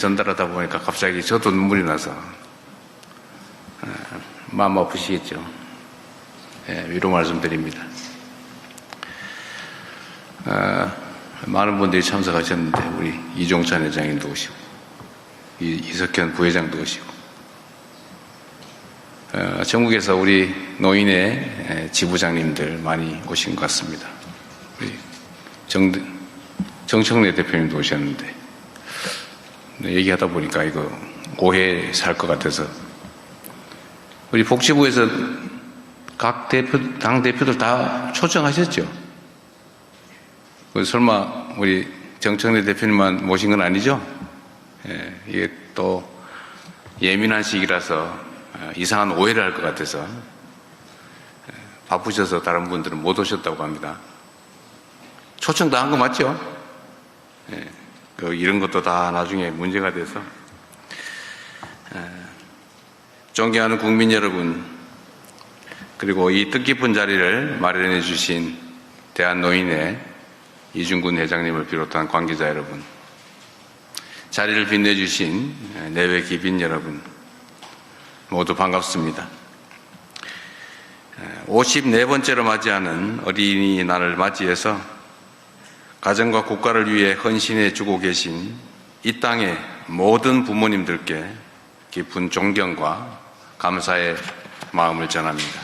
전달하다 보니까 갑자기 저도 눈물이 나서 마음 아프시겠죠. 위로 말씀드립니다. 많은 분들이 참석하셨는데 우리 이종찬 회장님도 오시고 이석현 부회장도 오시고 전국에서 우리 노인의 지부장님들 많이 오신 것 같습니다. 우리 정청래 대표님도 오셨는데 얘기하다 보니까 이거 오해 살 것 같아서 우리 복지부에서 각 당 대표들 다 초청하셨죠? 설마 우리 정청래 대표님만 모신 건 아니죠? 이게 또 예민한 시기라서 이상한 오해를 할 것 같아서 바쁘셔서 다른 분들은 못 오셨다고 합니다. 초청 다 한 거 맞죠? 이런 것도 다 나중에 문제가 돼서 존경하는 국민 여러분, 그리고 이 뜻깊은 자리를 마련해 주신 대한노인회 이준근 회장님을 비롯한 관계자 여러분, 자리를 빛내주신 내외 귀빈 여러분 모두 반갑습니다. 54번째로 맞이하는 어린이날을 맞이해서 가정과 국가를 위해 헌신해 주고 계신 이 땅의 모든 부모님들께 깊은 존경과 감사의 마음을 전합니다.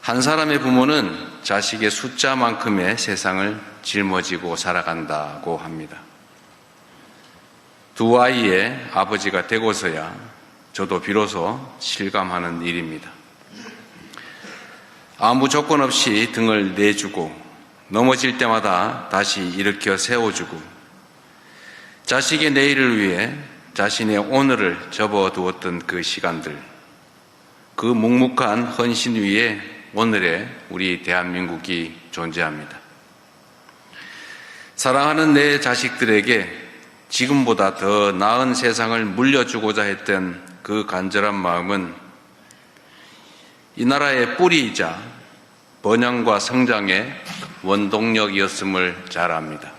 한 사람의 부모는 자식의 숫자만큼의 세상을 짊어지고 살아간다고 합니다. 두 아이의 아버지가 되고서야 저도 비로소 실감하는 일입니다. 아무 조건 없이 등을 내주고 넘어질 때마다 다시 일으켜 세워주고 자식의 내일을 위해 자신의 오늘을 접어두었던 그 시간들, 그 묵묵한 헌신 위에 오늘의 우리 대한민국이 존재합니다. 사랑하는 내 자식들에게 지금보다 더 나은 세상을 물려주고자 했던 그 간절한 마음은 이 나라의 뿌리이자 번영과 성장의 원동력이었음을 잘 압니다.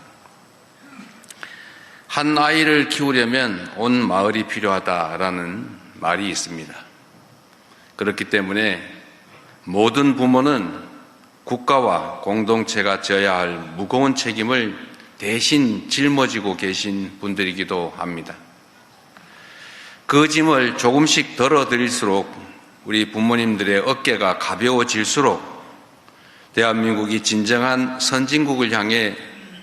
한 아이를 키우려면 온 마을이 필요하다라는 말이 있습니다. 그렇기 때문에 모든 부모는 국가와 공동체가 져야 할 무거운 책임을 대신 짊어지고 계신 분들이기도 합니다. 그 짐을 조금씩 덜어드릴수록 우리 부모님들의 어깨가 가벼워질수록 대한민국이 진정한 선진국을 향해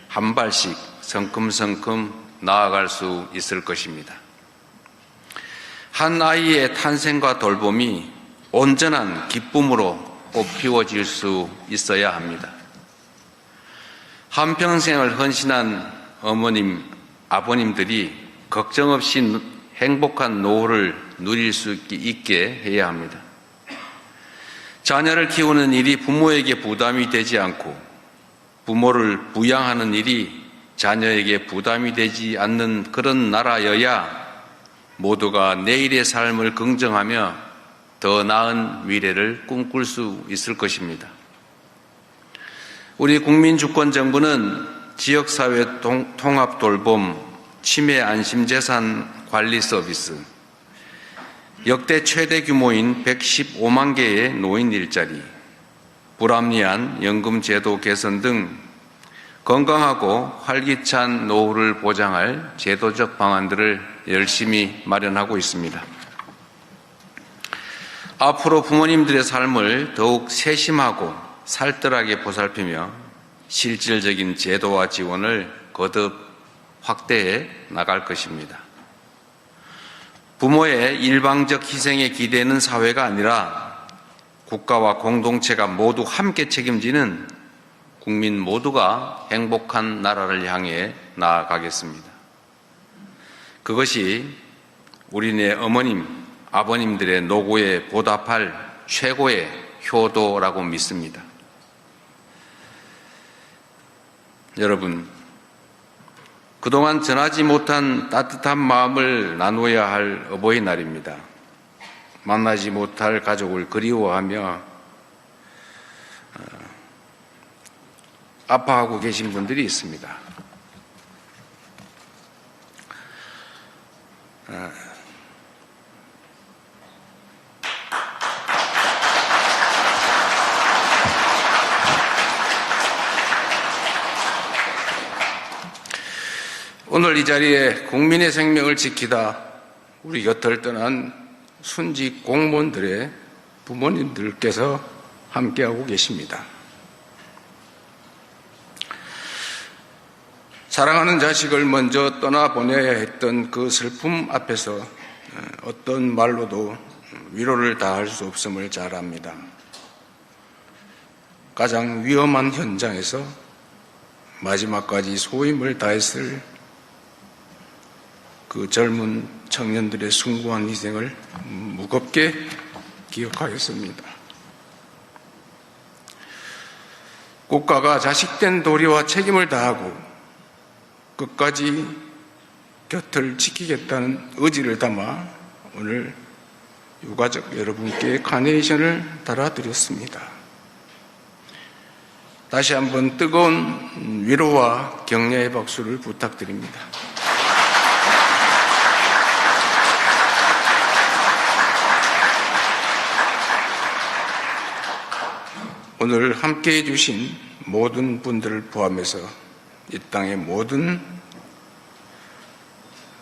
한 발씩 성큼성큼 나아갈 수 있을 것입니다. 한 아이의 탄생과 돌봄이 온전한 기쁨으로 꽃피워질 수 있어야 합니다. 한평생을 헌신한 어머님, 아버님들이 걱정 없이 행복한 노후를 누릴 수 있게 해야 합니다. 자녀를 키우는 일이 부모에게 부담이 되지 않고 부모를 부양하는 일이 자녀에게 부담이 되지 않는 그런 나라여야 모두가 내일의 삶을 긍정하며 더 나은 미래를 꿈꿀 수 있을 것입니다. 우리 국민주권정부는 지역사회 통합돌봄, 치매 안심재산 관리 서비스, 역대 최대 규모인 115만 개의 노인 일자리, 불합리한 연금제도 개선 등 건강하고 활기찬 노후를 보장할 제도적 방안들을 열심히 마련하고 있습니다. 앞으로 부모님들의 삶을 더욱 세심하고 살뜰하게 보살피며 실질적인 제도와 지원을 거듭 확대해 나갈 것입니다. 부모의 일방적 희생에 기대는 사회가 아니라 국가와 공동체가 모두 함께 책임지는 국민 모두가 행복한 나라를 향해 나아가겠습니다. 그것이 우리네 어머님, 아버님들의 노고에 보답할 최고의 효도라고 믿습니다. 여러분, 그동안 전하지 못한 따뜻한 마음을 나누어야 할 어버이날입니다. 만나지 못할 가족을 그리워하며 아파하고 계신 분들이 있습니다. 오늘 이 자리에 국민의 생명을 지키다 우리 곁을 떠난 순직 공무원들의 부모님들께서 함께하고 계십니다. 사랑하는 자식을 먼저 떠나보내야 했던 그 슬픔 앞에서 어떤 말로도 위로를 다할 수 없음을 잘 압니다. 가장 위험한 현장에서 마지막까지 소임을 다했을 그 젊은 청년들의 숭고한 희생을 무겁게 기억하였습니다. 국가가 자식된 도리와 책임을 다하고 끝까지 곁을 지키겠다는 의지를 담아 오늘 유가족 여러분께 카네이션을 달아드렸습니다. 다시 한번 뜨거운 위로와 격려의 박수를 부탁드립니다. 오늘 함께해 주신 모든 분들을 포함해서 이 땅의 모든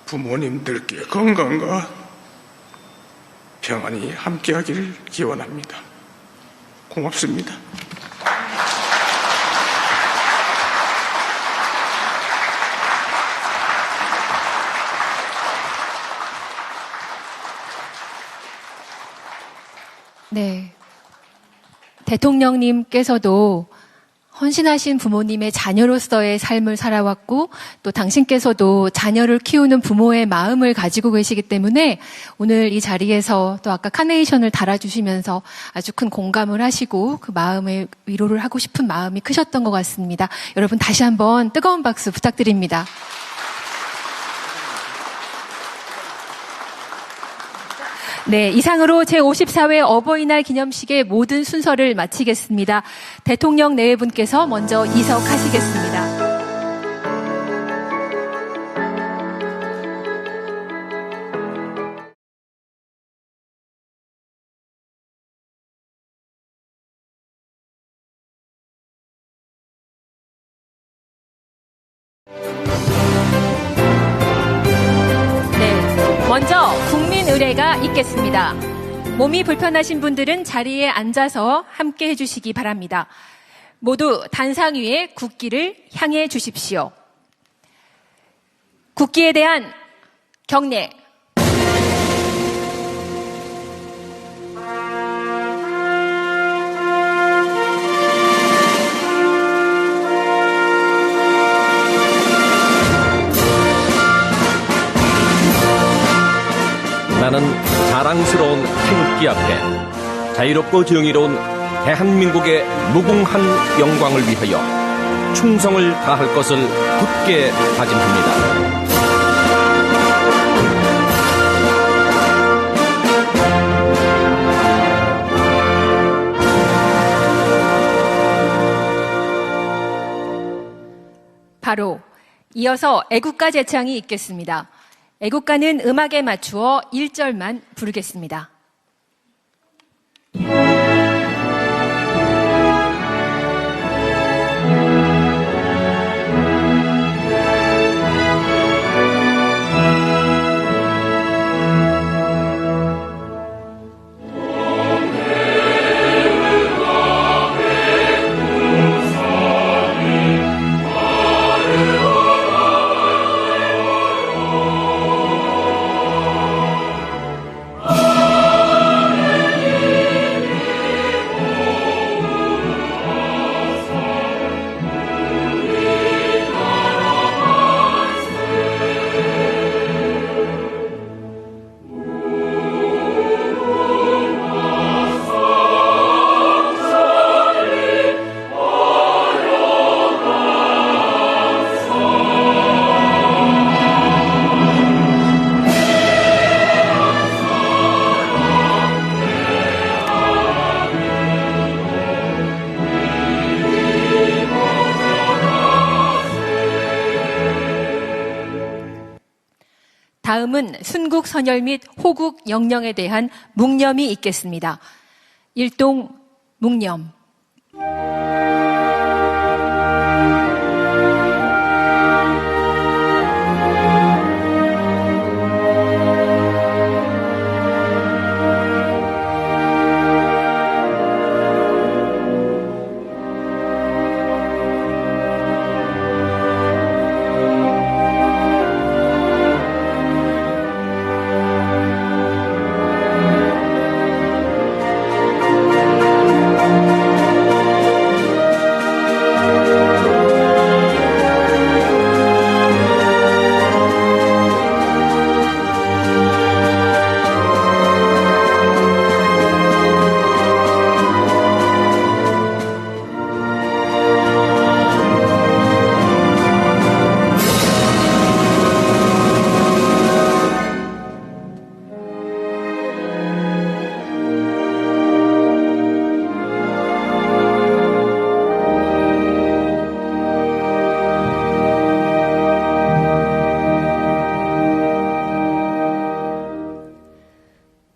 부모님들께 건강과 평안이 함께하기를 기원합니다. 고맙습니다. 네. 대통령님께서도 헌신하신 부모님의 자녀로서의 삶을 살아왔고 또 당신께서도 자녀를 키우는 부모의 마음을 가지고 계시기 때문에 오늘 이 자리에서 또 아까 카네이션을 달아주시면서 아주 큰 공감을 하시고 그 마음에 위로를 하고 싶은 마음이 크셨던 것 같습니다. 여러분 다시 한번 뜨거운 박수 부탁드립니다. 네, 이상으로 제54회 어버이날 기념식의 모든 순서를 마치겠습니다. 대통령 내외분께서 먼저 이석하시겠습니다. 먼저 국민의례가 있겠습니다. 몸이 불편하신 분들은 자리에 앉아서 함께 해주시기 바랍니다. 모두 단상 위에 국기를 향해 주십시오. 국기에 대한 경례. 나는 자랑스러운 태극기 앞에 자유롭고 정의로운 대한민국의 무궁한 영광을 위하여 충성을 다할 것을 굳게 다짐합니다. 바로 이어서 애국가 제창이 있겠습니다. 애국가는 음악에 맞추어 1절만 부르겠습니다. 다음은 순국 선열 및 호국 영령에 대한 묵념이 있겠습니다. 일동 묵념.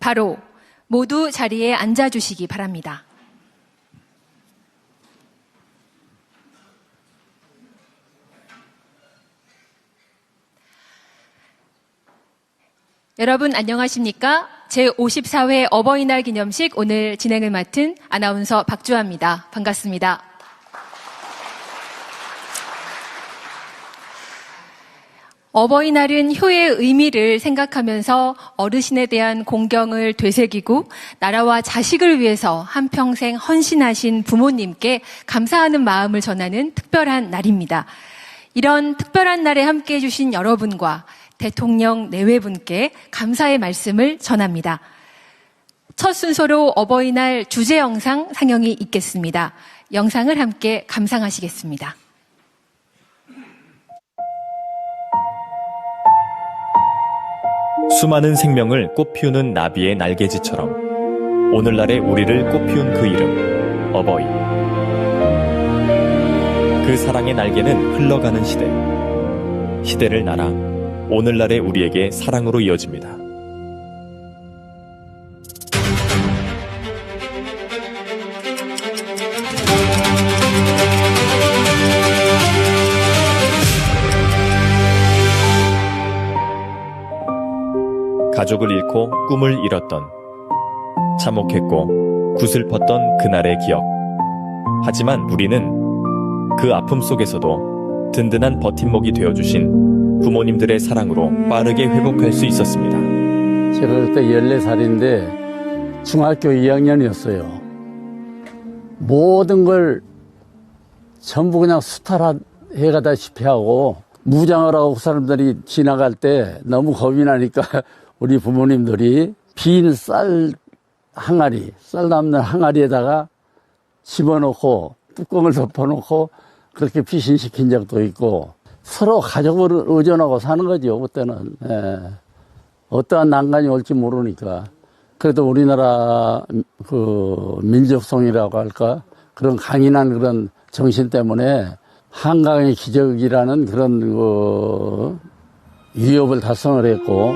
바로 모두 자리에 앉아주시기 바랍니다. 여러분 안녕하십니까? 제54회 어버이날 기념식 오늘 진행을 맡은 아나운서 박주아입니다. 반갑습니다. 어버이날은 효의 의미를 생각하면서 어르신에 대한 공경을 되새기고 나라와 자식을 위해서 한평생 헌신하신 부모님께 감사하는 마음을 전하는 특별한 날입니다. 이런 특별한 날에 함께해 주신 여러분과 대통령 내외분께 감사의 말씀을 전합니다. 첫 순서로 어버이날 주제 영상 상영이 있겠습니다. 영상을 함께 감상하시겠습니다. 수많은 생명을 꽃피우는 나비의 날개짓처럼 오늘날의 우리를 꽃피운 그 이름, 어버이. 그 사랑의 날개는 흘러가는 시대를 날아 오늘날의 우리에게 사랑으로 이어집니다. 가족을 잃고 꿈을 잃었던, 참혹했고 구슬펐던 그날의 기억. 하지만 우리는 그 아픔 속에서도 든든한 버팀목이 되어주신 부모님들의 사랑으로 빠르게 회복할 수 있었습니다. 제가 그때 14살인데 중학교 2학년이었어요. 모든 걸 전부 그냥 수탈해가다시피 하고 무장을 하고 사람들이 지나갈 때 너무 겁이 나니까 우리 부모님들이 빈 쌀 담는 항아리에다가 집어넣고 뚜껑을 덮어놓고 그렇게 피신시킨 적도 있고 서로 가족을 의존하고 사는 거죠, 그때는. 예. 어떠한 난관이 올지 모르니까. 그래도 우리나라 그 민족성이라고 할까? 그런 강인한 그런 정신 때문에 한강의 기적이라는 그런 위협을 달성을 했고,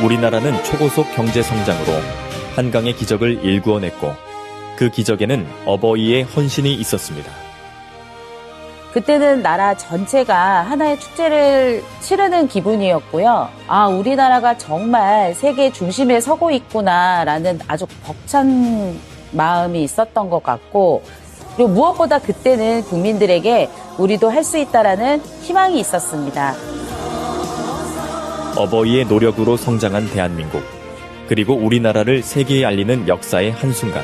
우리나라는 초고속 경제 성장으로 한강의 기적을 일구어냈고 그 기적에는 어버이의 헌신이 있었습니다. 그때는 나라 전체가 하나의 축제를 치르는 기분이었고요. 아, 우리나라가 정말 세계 중심에 서고 있구나라는 아주 벅찬 마음이 있었던 것 같고, 그리고 무엇보다 그때는 국민들에게 우리도 할 수 있다라는 희망이 있었습니다. 어버이의 노력으로 성장한 대한민국, 그리고 우리나라를 세계에 알리는 역사의 한순간.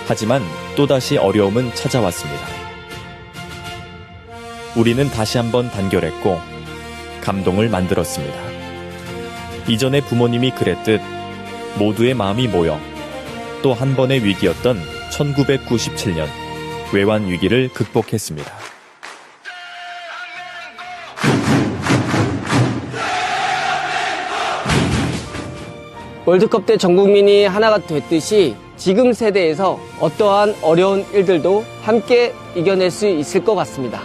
하지만 또다시 어려움은 찾아왔습니다. 우리는 다시 한번 단결했고 감동을 만들었습니다. 이전에 부모님이 그랬듯 모두의 마음이 모여 또 한 번의 위기였던 1997년 외환 위기를 극복했습니다. 월드컵 때 전 국민이 하나가 됐듯이 지금 세대에서 어떠한 어려운 일들도 함께 이겨낼 수 있을 것 같습니다.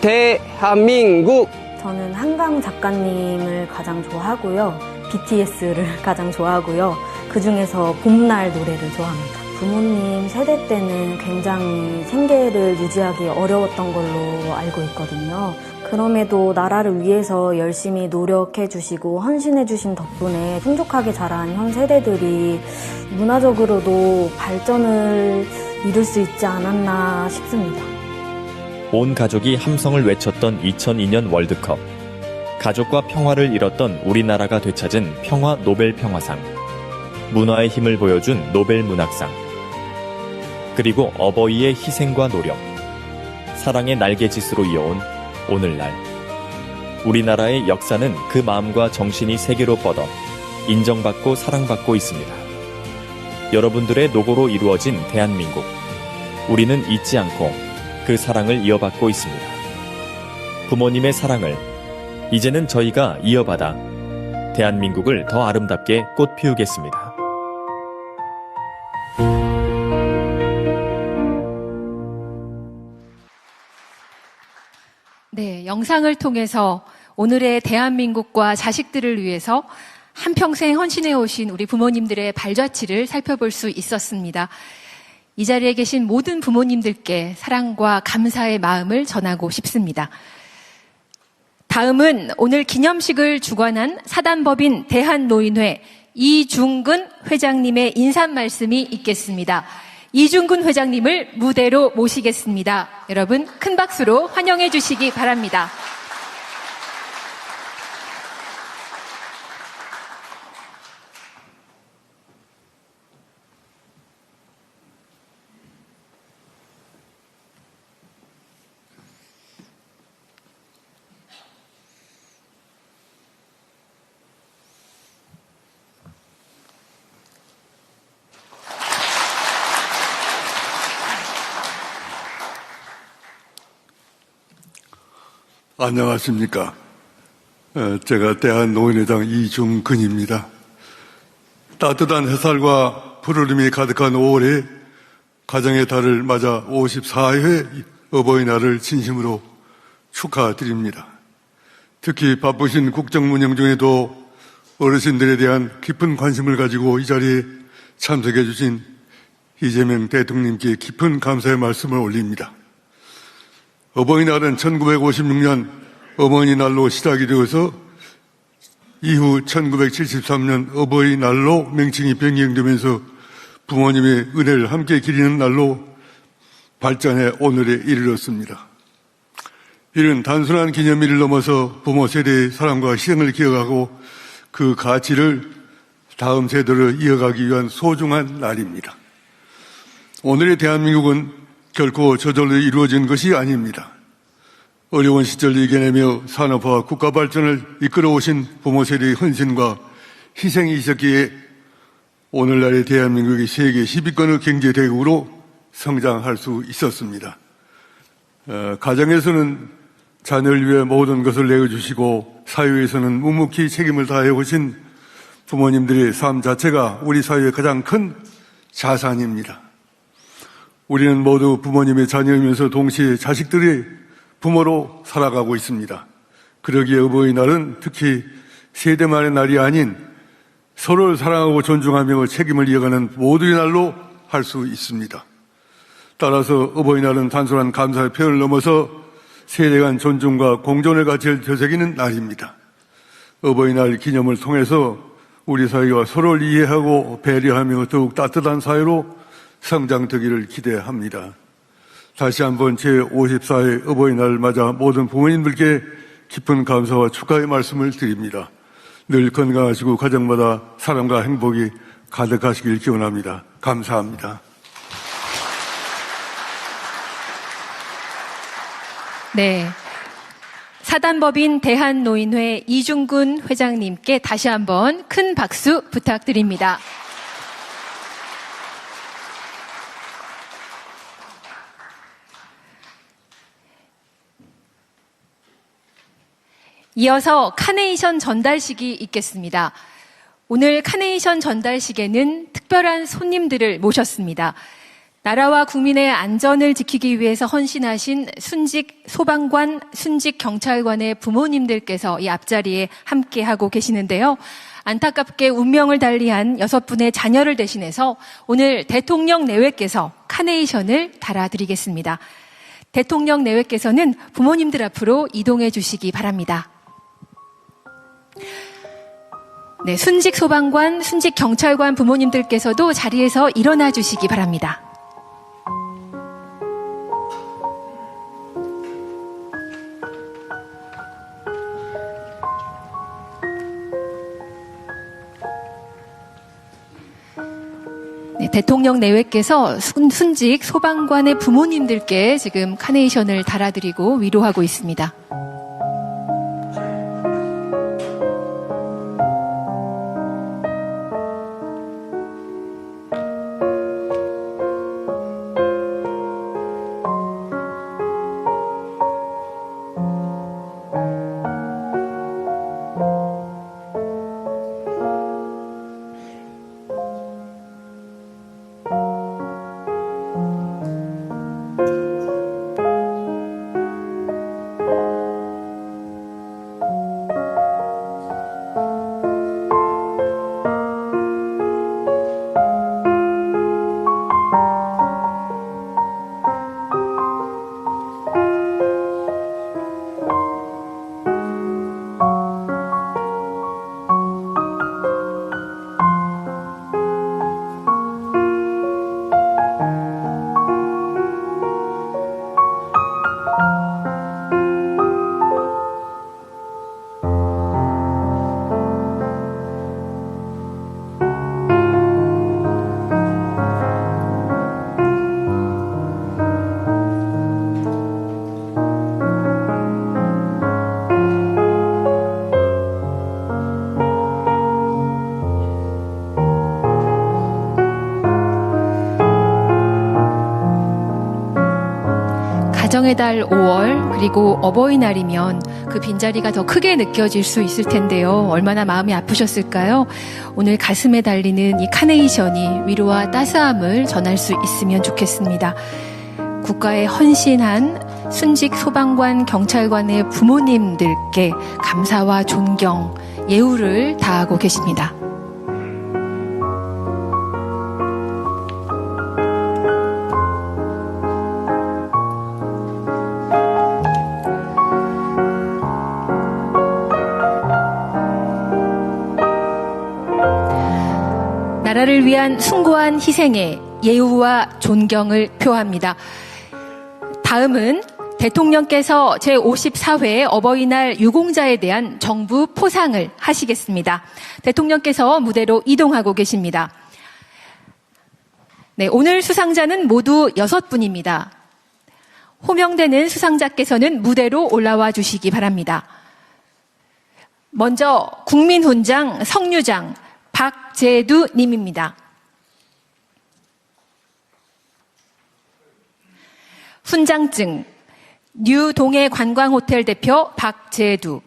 대한민국. 저는 한강 작가님을 가장 좋아하고요. BTS를 가장 좋아하고요. 그중에서 봄날 노래를 좋아합니다. 부모님 세대 때는 굉장히 생계를 유지하기 어려웠던 걸로 알고 있거든요. 그럼에도 나라를 위해서 열심히 노력해 주시고 헌신해 주신 덕분에 풍족하게 자란 현 세대들이 문화적으로도 발전을 이룰 수 있지 않았나 싶습니다. 온 가족이 함성을 외쳤던 2002년 월드컵. 가족과 평화를 이뤘던 우리나라가 되찾은 평화 노벨 평화상. 문화의 힘을 보여준 노벨 문학상. 그리고 어버이의 희생과 노력. 사랑의 날개짓으로 이어온 오늘날. 우리나라의 역사는 그 마음과 정신이 세계로 뻗어 인정받고 사랑받고 있습니다. 여러분들의 노고로 이루어진 대한민국. 우리는 잊지 않고 그 사랑을 이어받고 있습니다. 부모님의 사랑을 이제는 저희가 이어받아 대한민국을 더 아름답게 꽃피우겠습니다. 네, 영상을 통해서 오늘의 대한민국과 자식들을 위해서 한평생 헌신해 오신 우리 부모님들의 발자취를 살펴볼 수 있었습니다. 이 자리에 계신 모든 부모님들께 사랑과 감사의 마음을 전하고 싶습니다. 다음은 오늘 기념식을 주관한 사단법인 대한노인회 이중근 회장님의 인사 말씀이 있겠습니다. 이중근 회장님을 무대로 모시겠습니다. 여러분 큰 박수로 환영해 주시기 바랍니다. 안녕하십니까. 제가 대한노인회장 이중근입니다. 따뜻한 햇살과 푸르름이 가득한 5월에 가정의 달을 맞아 54회 어버이날을 진심으로 축하드립니다. 특히 바쁘신 국정 운영 중에도 어르신들에 대한 깊은 관심을 가지고 이 자리에 참석해 주신 이재명 대통령님께 깊은 감사의 말씀을 올립니다. 어버이날은 1956년 어머니날로 시작이 되어서 이후 1973년 어버이날로 명칭이 변경되면서 부모님의 은혜를 함께 기리는 날로 발전해 오늘에 이르렀습니다. 이는 단순한 기념일을 넘어서 부모 세대의 사랑과 희생을 기억하고 그 가치를 다음 세대로 이어가기 위한 소중한 날입니다. 오늘의 대한민국은 결코 저절로 이루어진 것이 아닙니다. 어려운 시절 이겨내며 산업화와 국가 발전을 이끌어오신 부모 세대의 헌신과 희생이 있었기에 오늘날의 대한민국이 세계 10위권의 경제대국으로 성장할 수 있었습니다. 가정에서는 자녀를 위해 모든 것을 내어주시고 사회에서는 묵묵히 책임을 다해오신 부모님들의 삶 자체가 우리 사회의 가장 큰 자산입니다. 우리는 모두 부모님의 자녀이면서 동시에 자식들의 부모로 살아가고 있습니다. 그러기에 어버이날은 특히 세대만의 날이 아닌 서로를 사랑하고 존중하며 책임을 이어가는 모두의 날로 할 수 있습니다. 따라서 어버이날은 단순한 감사의 표현을 넘어서 세대 간 존중과 공존의 가치를 되새기는 날입니다. 어버이날 기념을 통해서 우리 사회가 서로를 이해하고 배려하며 더욱 따뜻한 사회로 성장되기를 기대합니다. 다시 한번 제54회 어버이날 맞아 모든 부모님들께 깊은 감사와 축하의 말씀을 드립니다. 늘 건강하시고 가정마다 사랑과 행복이 가득하시길 기원합니다. 감사합니다. 네, 사단법인 대한노인회 이중근 회장님께 다시 한번 큰 박수 부탁드립니다. 이어서 카네이션 전달식이 있겠습니다. 오늘 카네이션 전달식에는 특별한 손님들을 모셨습니다. 나라와 국민의 안전을 지키기 위해서 헌신하신 순직 소방관, 순직 경찰관의 부모님들께서 이 앞자리에 함께하고 계시는데요. 안타깝게 운명을 달리한 6분의 자녀를 대신해서 오늘 대통령 내외께서 카네이션을 달아드리겠습니다. 대통령 내외께서는 부모님들 앞으로 이동해 주시기 바랍니다. 네, 순직 소방관, 순직 경찰관 부모님들께서도 자리에서 일어나 주시기 바랍니다. 네, 대통령 내외께서 순직 소방관의 부모님들께 지금 카네이션을 달아드리고 위로하고 있습니다. 가정의 달 5월 그리고 어버이날이면 그 빈자리가 더 크게 느껴질 수 있을 텐데요. 얼마나 마음이 아프셨을까요? 오늘 가슴에 달리는 이 카네이션이 위로와 따스함을 전할 수 있으면 좋겠습니다. 국가에 헌신한 순직 소방관 경찰관의 부모님들께 감사와 존경, 예우를 다하고 계십니다. 나라를 위한 숭고한 희생에 예우와 존경을 표합니다. 다음은 대통령께서 제54회 어버이날 유공자에 대한 정부 포상을 하시겠습니다. 대통령께서 무대로 이동하고 계십니다. 네, 오늘 수상자는 모두 6분입니다. 호명되는 수상자께서는 무대로 올라와 주시기 바랍니다. 먼저 국민훈장 성류장 박재두 님입니다. 훈장증 뉴동해 관광호텔 대표 박재두.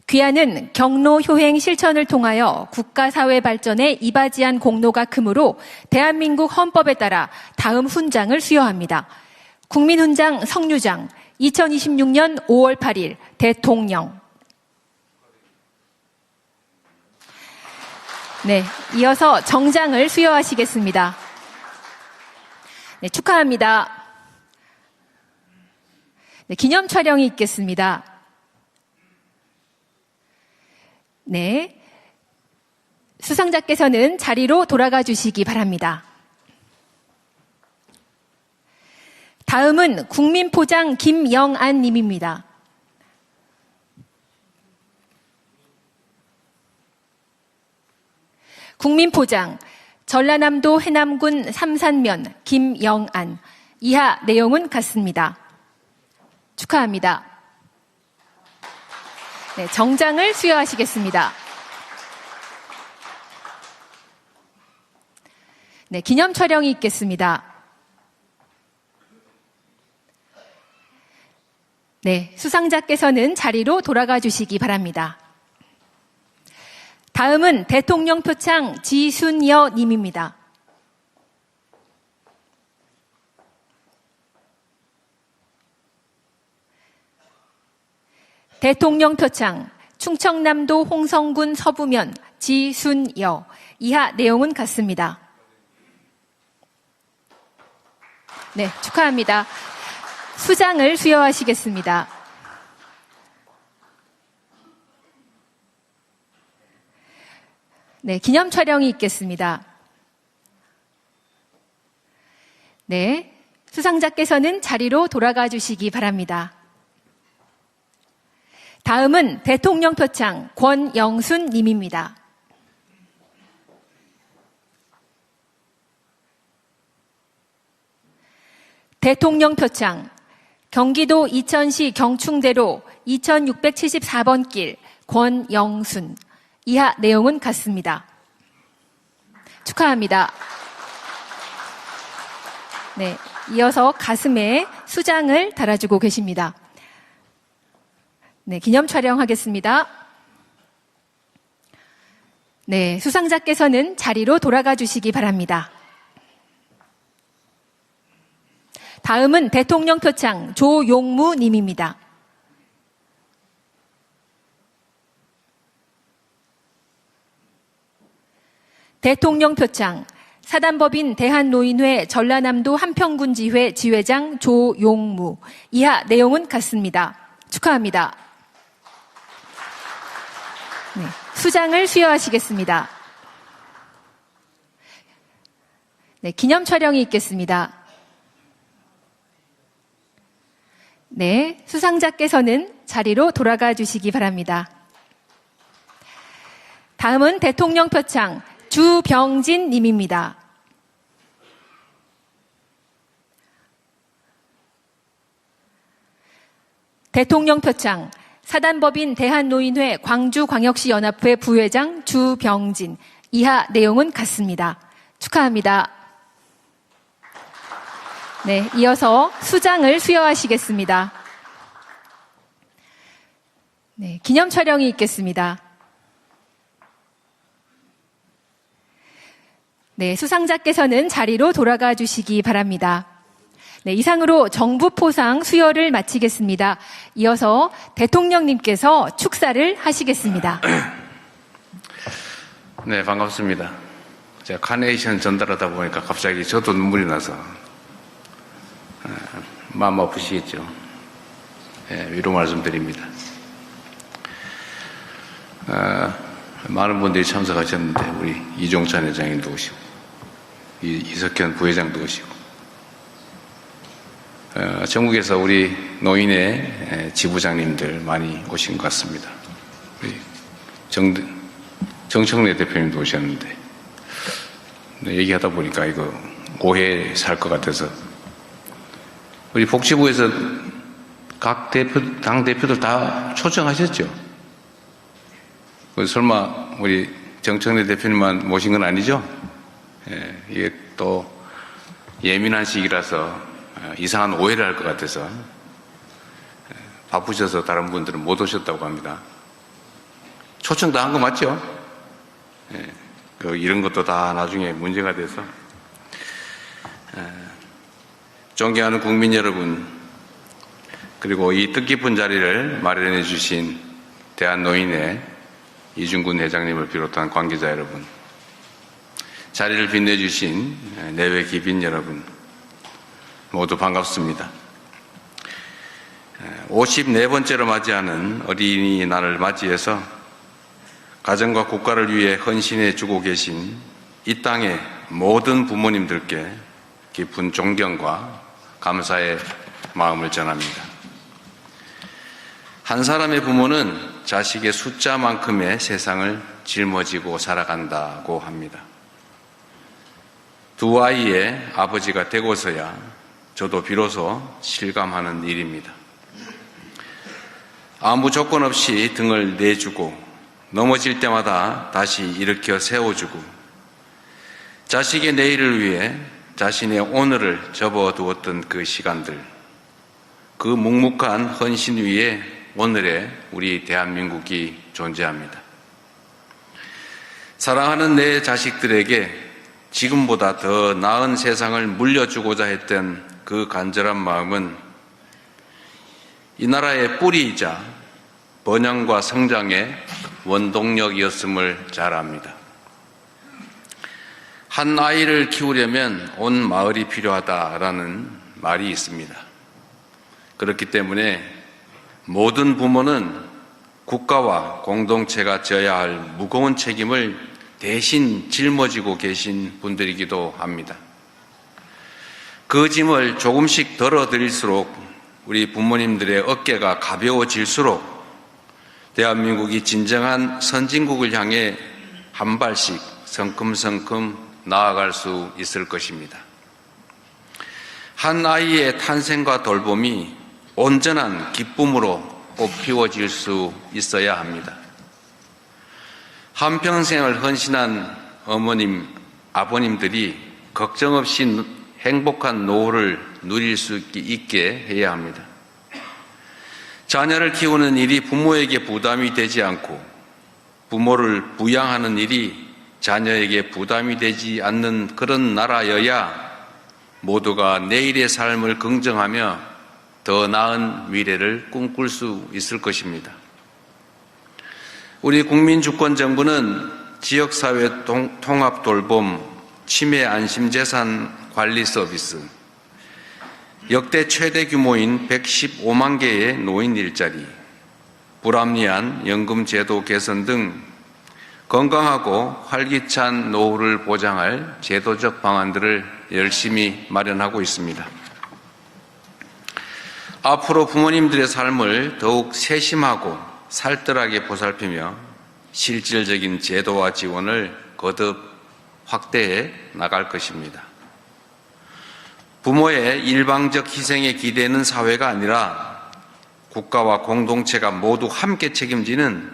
귀하는 경로 효행 실천을 통하여 국가사회 발전에 이바지한 공로가 크므로 대한민국 헌법에 따라 다음 훈장을 수여합니다. 국민훈장 성류장 2026년 5월 8일 대통령. 네, 이어서 정장을 수여하시겠습니다. 네, 축하합니다. 네, 기념 촬영이 있겠습니다. 네, 수상자께서는 자리로 돌아가 주시기 바랍니다. 다음은 국민포장 김영안 님입니다. 국민포장 전라남도 해남군 삼산면 김영안. 이하 내용은 같습니다. 축하합니다. 네, 정장을 수여하시겠습니다. 네, 기념 촬영이 있겠습니다. 네, 수상자께서는 자리로 돌아가 주시기 바랍니다. 다음은 대통령 표창 지순여 님입니다. 대통령 표창 충청남도 홍성군 서부면 지순여. 이하 내용은 같습니다. 네, 축하합니다. 수장을 수여하시겠습니다. 네, 기념 촬영이 있겠습니다. 네, 수상자께서는 자리로 돌아가 주시기 바랍니다. 다음은 대통령 표창 권영순 님입니다. 대통령 표창 경기도 이천시 경충대로 2674번 길 권영순. 이하 내용은 같습니다. 축하합니다. 네, 이어서 가슴에 수장을 달아주고 계십니다. 네, 기념 촬영하겠습니다. 네, 수상자께서는 자리로 돌아가 주시기 바랍니다. 다음은 대통령 표창 조용무 님입니다. 대통령 표창 사단법인 대한노인회 전라남도 한평군지회 지회장 조용무. 이하 내용은 같습니다. 축하합니다. 네, 수장을 수여하시겠습니다. 네, 기념 촬영이 있겠습니다. 네, 수상자께서는 자리로 돌아가 주시기 바랍니다. 다음은 대통령 표창 주병진 님입니다. 대통령 표창 사단법인 대한노인회 광주광역시 연합회 부회장 주병진. 이하 내용은 같습니다. 축하합니다. 네, 이어서 수장을 수여하시겠습니다. 네, 기념 촬영이 있겠습니다. 네, 수상자께서는 자리로 돌아가 주시기 바랍니다. 네, 이상으로 정부 포상 수여를 마치겠습니다. 이어서 대통령님께서 축사를 하시겠습니다. 네, 반갑습니다. 제가 카네이션 전달하다 보니까 갑자기 저도 눈물이 나서 마음 아프시겠죠. 네, 위로 말씀드립니다. 많은 분들이 참석하셨는데 우리 이종찬 회장님도 오시고 이석현 부회장도 오시고 전국에서 우리 노인의 지부장님들 많이 오신 것 같습니다. 우리 정청래 대표님도 오셨는데 얘기하다 보니까 이거 오해 살 것 같아서 우리 복지부에서 각 당 대표들 다 초청하셨죠? 설마 우리 정청래 대표님만 모신 건 아니죠? 예, 이게 또 예민한 시기라서 이상한 오해를 할 것 같아서 바쁘셔서 다른 분들은 못 오셨다고 합니다. 초청 다 한 거 맞죠? 예, 이런 것도 다 나중에 문제가 돼서 존경하는 국민 여러분, 그리고 이 뜻깊은 자리를 마련해 주신 대한노인회 이준근 회장님을 비롯한 관계자 여러분, 자리를 빛내주신 내외 귀빈 여러분, 모두 반갑습니다. 54번째로 맞이하는 어린이날을 맞이해서 가정과 국가를 위해 헌신해 주고 계신 이 땅의 모든 부모님들께 깊은 존경과 감사의 마음을 전합니다. 한 사람의 부모는 자식의 숫자만큼의 세상을 짊어지고 살아간다고 합니다. 두 아이의 아버지가 되고서야 저도 비로소 실감하는 일입니다. 아무 조건 없이 등을 내주고 넘어질 때마다 다시 일으켜 세워주고 자식의 내일을 위해 자신의 오늘을 접어두었던 그 시간들, 그 묵묵한 헌신 위에 오늘의 우리 대한민국이 존재합니다. 사랑하는 내 자식들에게 지금보다 더 나은 세상을 물려주고자 했던 그 간절한 마음은 이 나라의 뿌리이자 번영과 성장의 원동력이었음을 잘 압니다. 한 아이를 키우려면 온 마을이 필요하다라는 말이 있습니다. 그렇기 때문에 모든 부모는 국가와 공동체가 져야 할 무거운 책임을 대신 짊어지고 계신 분들이기도 합니다. 그 짐을 조금씩 덜어드릴수록 우리 부모님들의 어깨가 가벼워질수록 대한민국이 진정한 선진국을 향해 한 발씩 성큼성큼 나아갈 수 있을 것입니다. 한 아이의 탄생과 돌봄이 온전한 기쁨으로 꽃피워질 수 있어야 합니다. 한평생을 헌신한 어머님, 아버님들이 걱정 없이 행복한 노후를 누릴 수 있게 해야 합니다. 자녀를 키우는 일이 부모에게 부담이 되지 않고 부모를 부양하는 일이 자녀에게 부담이 되지 않는 그런 나라여야 모두가 내일의 삶을 긍정하며 더 나은 미래를 꿈꿀 수 있을 것입니다. 우리 국민주권정부는 지역사회 통합돌봄, 치매 안심재산 관리 서비스, 역대 최대 규모인 115만 개의 노인 일자리, 불합리한 연금제도 개선 등 건강하고 활기찬 노후를 보장할 제도적 방안들을 열심히 마련하고 있습니다. 앞으로 부모님들의 삶을 더욱 세심하고 살뜰하게 보살피며 실질적인 제도와 지원을 거듭 확대해 나갈 것입니다. 부모의 일방적 희생에 기대는 사회가 아니라 국가와 공동체가 모두 함께 책임지는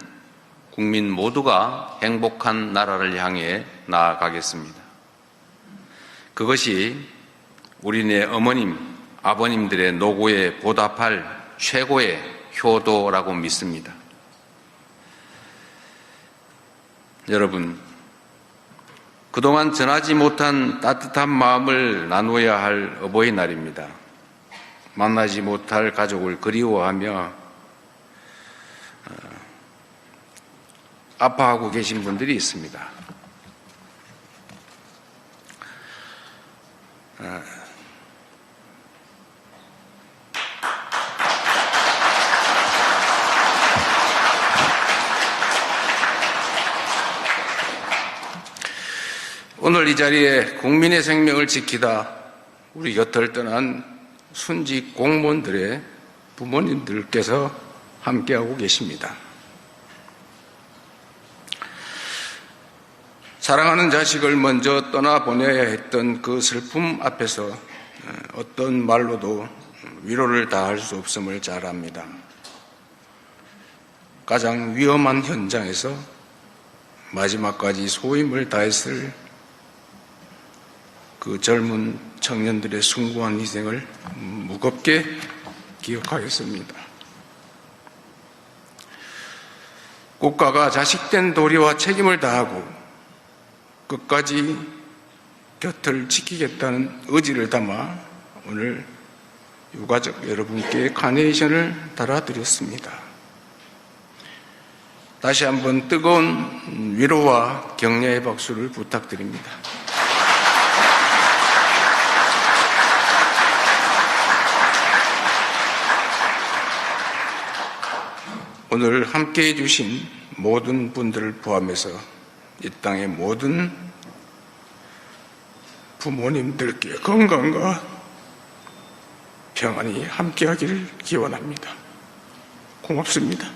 국민 모두가 행복한 나라를 향해 나아가겠습니다. 그것이 우리네 어머님, 아버님들의 노고에 보답할 최고의 효도라고 믿습니다. 여러분, 그동안 전하지 못한 따뜻한 마음을 나누어야 할 어버이날입니다. 만나지 못할 가족을 그리워하며 아파하고 계신 분들이 있습니다. 오늘 이 자리에 국민의 생명을 지키다 우리 곁을 떠난 순직 공무원들의 부모님들께서 함께하고 계십니다. 사랑하는 자식을 먼저 떠나보내야 했던 그 슬픔 앞에서 어떤 말로도 위로를 다할 수 없음을 잘 압니다. 가장 위험한 현장에서 마지막까지 소임을 다했을 그 젊은 청년들의 숭고한 희생을 무겁게 기억하였습니다. 국가가 자식된 도리와 책임을 다하고 끝까지 곁을 지키겠다는 의지를 담아 오늘 유가족 여러분께 카네이션을 달아드렸습니다. 다시 한번 뜨거운 위로와 격려의 박수를 부탁드립니다. 오늘 함께해 주신 모든 분들을 포함해서 이 땅의 모든 부모님들께 건강과 평안이 함께하기를 기원합니다. 고맙습니다.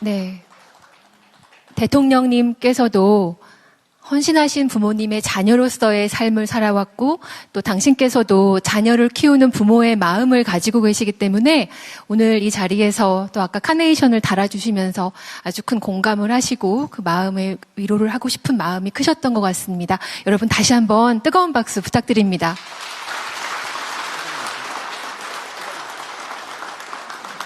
네. 대통령님께서도 헌신하신 부모님의 자녀로서의 삶을 살아왔고 또 당신께서도 자녀를 키우는 부모의 마음을 가지고 계시기 때문에 오늘 이 자리에서 또 아까 카네이션을 달아주시면서 아주 큰 공감을 하시고 그 마음의 위로를 하고 싶은 마음이 크셨던 것 같습니다. 여러분 다시 한번 뜨거운 박수 부탁드립니다.